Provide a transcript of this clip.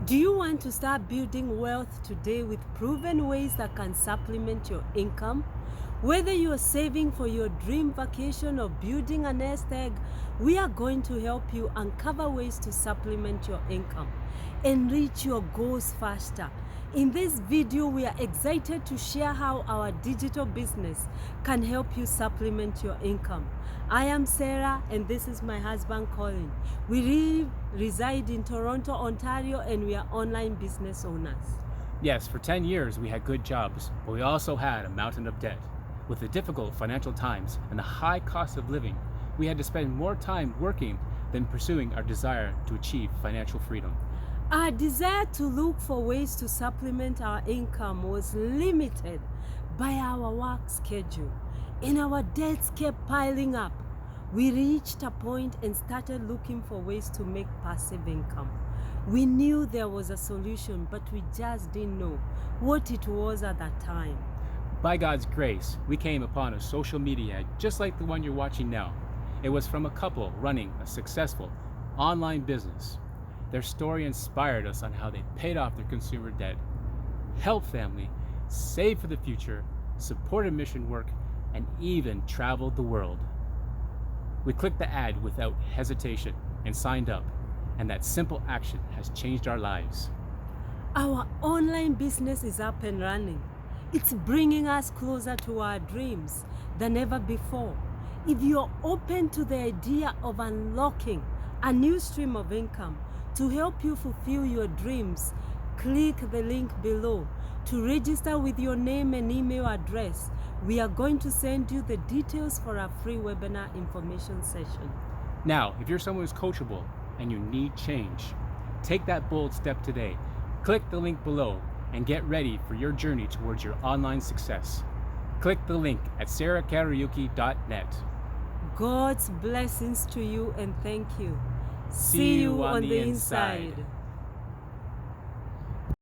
Do you want to start building wealth today with proven ways that can supplement your income? Whether you're saving for your dream vacation or building a nest egg, we are going to help you uncover ways to supplement your income and reach your goals faster. In this video, we are excited to share how our digital business can help you supplement your income. I am Sarah and this is my husband Colin. We reside in Toronto, Ontario, and we are online business owners. Yes, for 10 years we had good jobs, but we also had a mountain of debt. With the difficult financial times and the high cost of living, we had to spend more time working than pursuing our desire to achieve financial freedom. Our desire to look for ways to supplement our income was limited by our work schedule, and our debts kept piling up. We reached a point and started looking for ways to make passive income. We knew there was a solution, but we just didn't know what it was at that time. By God's grace, we came upon a social media ad just like the one you're watching now. It was from a couple running a successful online business. Their story inspired us on how they paid off their consumer debt, helped family, saved for the future, supported mission work, and even traveled the world. We clicked the ad without hesitation and signed up, and that simple action has changed our lives. Our online business is up and running. It's bringing us closer to our dreams than ever before. If you're open to the idea of unlocking a new stream of income to help you fulfill your dreams, click the link below to register with your name and email address. We are going to send you the details for our free webinar information session. Now, if you're someone who's coachable and you need change, take that bold step today. Click the link below and get ready for your journey towards your online success. Click the link at sarahkarayuki.net. God's blessings to you and thank you. See you on the inside.